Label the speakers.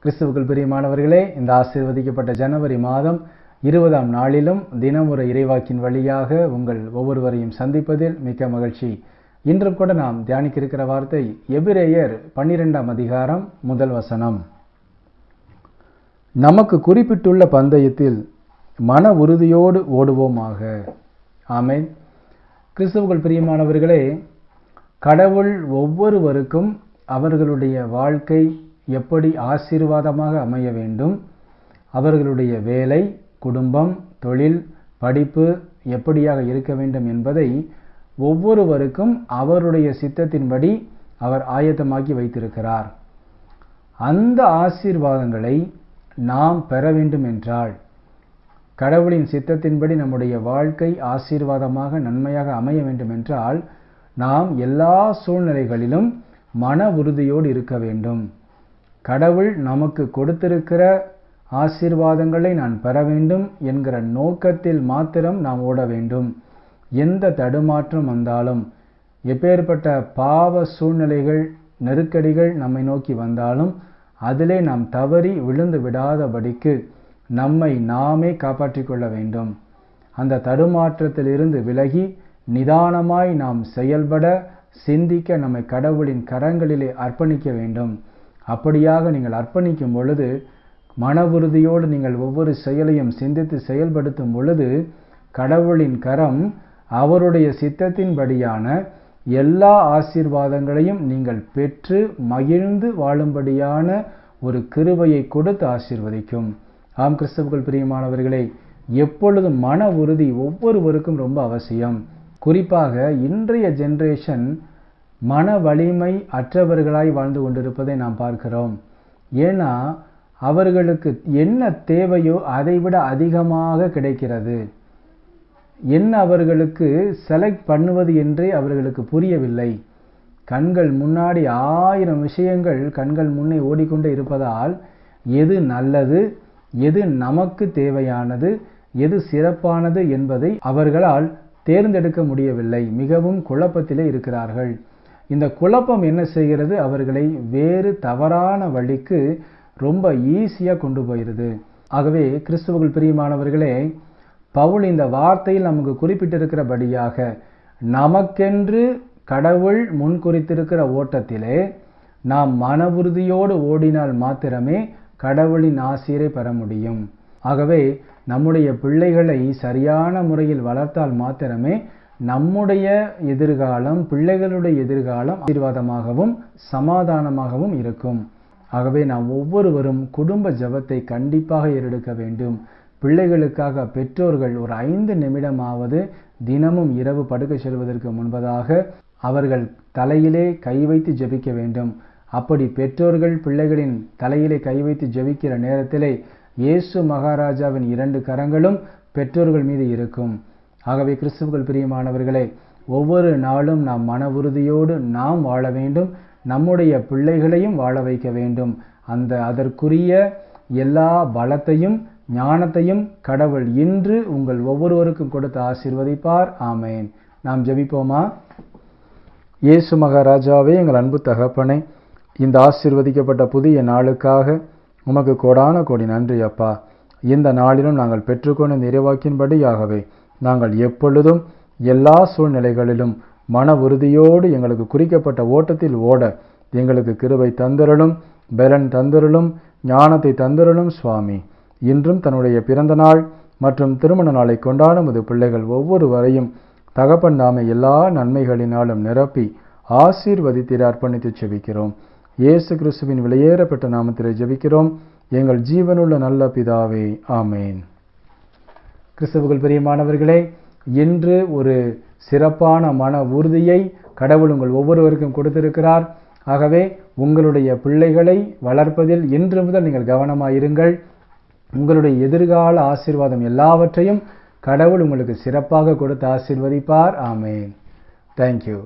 Speaker 1: கிறிஸ்துவுக்குள் பிரியமானவர்களே, இந்த ஆசீர்வதிக்கப்பட்ட ஜனவரி மாதம் 20ஆம் நாளிலும் தினமுறை இறைவாக்கின் வழியாக உங்கள் ஒவ்வொருவரையும் சந்திப்பதில் மிக்க மகிழ்ச்சி. இன்றும் கூட நாம் தியானிக்க இருக்கிற வார்த்தை எபிரேயர் 12ஆம் அதிகாரம் 1 வசனம். நமக்கு குறிப்பிட்டுள்ள பந்தயத்தில் மன உறுதியோடு ஓடுவோமாக. ஆமென். கிறிஸ்துவுக்குள் பிரியமானவர்களே, கடவுள் ஒவ்வொருவருக்கும் அவர்களுடைய வாழ்க்கை எப்படி ஆசீர்வாதமாக அமைய வேண்டும், அவர்களுடைய வேலை, குடும்பம், தொழில், படிப்பு எப்படியாக இருக்க வேண்டும் என்பதை ஒவ்வொருவருக்கும் அவருடைய சித்தத்தின்படி அவர் ஆயத்தமாக்கி வைத்திருக்கிறார். அந்த ஆசீர்வாதங்களை நாம் பெற வேண்டும் என்றால், கடவுளின் சித்தத்தின்படி நம்முடைய வாழ்க்கை ஆசீர்வாதமாக நன்மையாக அமைய வேண்டும் என்றால், நாம் எல்லா சூழ்நிலைகளிலும் மன உறுதியோடு இருக்க வேண்டும். கடவுள் நமக்கு கொடுத்திருக்கிற ஆசீர்வாதங்களை நான் பெற வேண்டும் என்கிற நோக்கத்தில் மாத்திரம் நாம் ஓட வேண்டும். எந்த தடுமாற்றம் வந்தாலும், எப்பேற்பட்ட பாவ சூழ்நிலைகள், நெருக்கடிகள் நம்மை நோக்கி வந்தாலும் அதிலே நாம் தவறி விழுந்து விடாதபடிக்கு நம்மை நாமே காப்பாற்றிக் கொள்ள வேண்டும். அந்த தடுமாற்றத்திலிருந்து விலகி நிதானமாய் நாம் செயல்பட, சிந்திக்க நம்மை கடவுளின் கரங்களிலே அர்ப்பணிக்க வேண்டும். அப்படியாக நீங்கள் அர்ப்பணிக்கும் பொழுது, மன உறுதியோடு நீங்கள் ஒவ்வொரு செயலையும் சிந்தித்து செயல்படுத்தும் பொழுது, கடவுளின் கரம் அவருடைய சித்தத்தின்படியான எல்லா ஆசீர்வாதங்களையும் நீங்கள் பெற்று மகிழ்ந்து வாழும்படியான ஒரு கிருபையை கொடுத்து ஆசீர்வதிக்கும். ஆம் கிறிஸ்துவுக்குள் பிரியமானவர்களே, எப்பொழுதும் மன உறுதி ஒவ்வொருவருக்கும் ரொம்ப அவசியம். குறிப்பாக இன்றைய ஜெனரேஷன் மன வலிமை அற்றவர்களாய் வாழ்ந்து கொண்டிருப்பதை நாம் பார்க்கிறோம். ஏன்னா அவர்களுக்கு என்ன தேவையோ அதைவிட அதிகமாக கிடைக்கிறது. என்ன அவர்களுக்கு செலக்ட் பண்ணுவது என்றே அவர்களுக்கு புரியவில்லை. கண்கள் முன்னாடி 1000 விஷயங்கள் கண்கள் முன்னே ஓடிக்கொண்டே இருப்பதால் எது நல்லது, எது நமக்கு தேவையானது, எது சிறப்பானது என்பதை அவர்களால் தேர்ந்தெடுக்க முடியவில்லை. மிகவும் குழப்பத்திலே இருக்கிறார்கள். இந்த குழப்பம் என்ன செய்கிறது? அவர்களை வேறு தவறான வழிக்கு ரொம்ப ஈஸியாக கொண்டு போயிருது. ஆகவே கிறிஸ்துவுக்குள் பிரியமானவர்களே, பவுல் இந்த வார்த்தையில் நமக்கு குறிப்பிட்டிருக்கிறபடியாக நமக்கென்று கடவுள் முன்குறித்திருக்கிற ஓட்டத்திலே நாம் மன உறுதியோடு ஓடினால் மாத்திரமே கடவுளின் ஆசீரை பெற முடியும். ஆகவே நம்முடைய பிள்ளைகளை சரியான முறையில் வளர்த்தால் மாத்திரமே நம்முடைய எதிர்காலம், பிள்ளைகளுடைய எதிர்காலம் ஆசீர்வாதமாகவும் சமாதானமாகவும் இருக்கும். ஆகவே நாம் ஒவ்வொருவரும் குடும்ப ஜெபத்தை கண்டிப்பாக ஏறெடுக்க வேண்டும். பிள்ளைகளுக்காக பெற்றோர்கள் ஒரு 5 நிமிடமாவது தினமும் இரவு படுக்க செல்வதற்கு முன்பதாக அவர்கள் தலையிலே கை வைத்து ஜெபிக்க வேண்டும். அப்படி பெற்றோர்கள் பிள்ளைகளின் தலையிலே கை வைத்து ஜெபிக்கிற நேரத்திலே இயேசு மகாராஜாவின் 2 கரங்களும் பெற்றோர்கள் மீது இருக்கும். ஆகவே கிறிஸ்துவுக்குள் பிரியமானவர்களே, ஒவ்வொரு நாளும் நாம் மன உறுதியோடு நாம் வாழ வேண்டும். நம்முடைய பிள்ளைகளையும் வாழ வைக்க வேண்டும். அதற்குரிய எல்லா பலத்தையும் ஞானத்தையும் கடவுள் இன்று உங்கள் ஒவ்வொருவருக்கும் கொடுத்து ஆசீர்வதிப்பார். ஆமேன். நாம் ஜெபிப்போமா? இயேசு மகாராஜாவே, எங்கள் அன்பு தகப்பனே, இந்த ஆசீர்வதிக்கப்பட்ட புதிய நாளுக்காக உமக்கு கோடான கோடி நன்றி அப்பா. இந்த நாளிலும் நாங்கள் பெற்றுக்கொண்ட இந்த இறைவாக்கின்படியாகவே நாங்கள் எப்பொழுதும் எல்லா சூழ்நிலைகளிலும் மன உறுதியோடு எங்களுக்கு குறிக்கப்பட்ட ஓட்டத்தில் ஓட எங்களுக்கு கிருபை தந்தருளும், பலன் தந்தருளும், ஞானத்தை தந்தருளும் சுவாமி. இன்றும் தன்னுடைய பிறந்த நாள் மற்றும் திருமண நாளை கொண்டாடும் இது பிள்ளைகள் ஒவ்வொருவரையும் தகப்பன் தாமே எல்லா நன்மைகளினாலும் நிரப்பி ஆசீர்வதித்திட அர்ப்பணித்து ஜெபிக்கிறோம். இயேசு கிறிஸ்துவின் விலையேறப்பட்ட நாமத்திலே ஜெபிக்கிறோம் எங்கள் ஜீவனுள்ள நல்ல பிதாவே. ஆமேன். கிறிஸ்துவுக்குள் பிரியமானவர்களே, இன்று ஒரு சிறப்பான மன உறுதியை கடவுள் உங்கள் ஒவ்வொருவருக்கும் கொடுத்திருக்கிறார். ஆகவே உங்களுடைய பிள்ளைகளை வளர்ப்பதில் இன்று முதல் நீங்கள் கவனமாயிருங்கள். உங்களுடைய எதிர்கால ஆசீர்வாதம் எல்லாவற்றையும் கடவுள் உங்களுக்கு சிறப்பாக கொடுத்து ஆசீர்வதிப்பார். ஆமேன். தேங்க்யூ.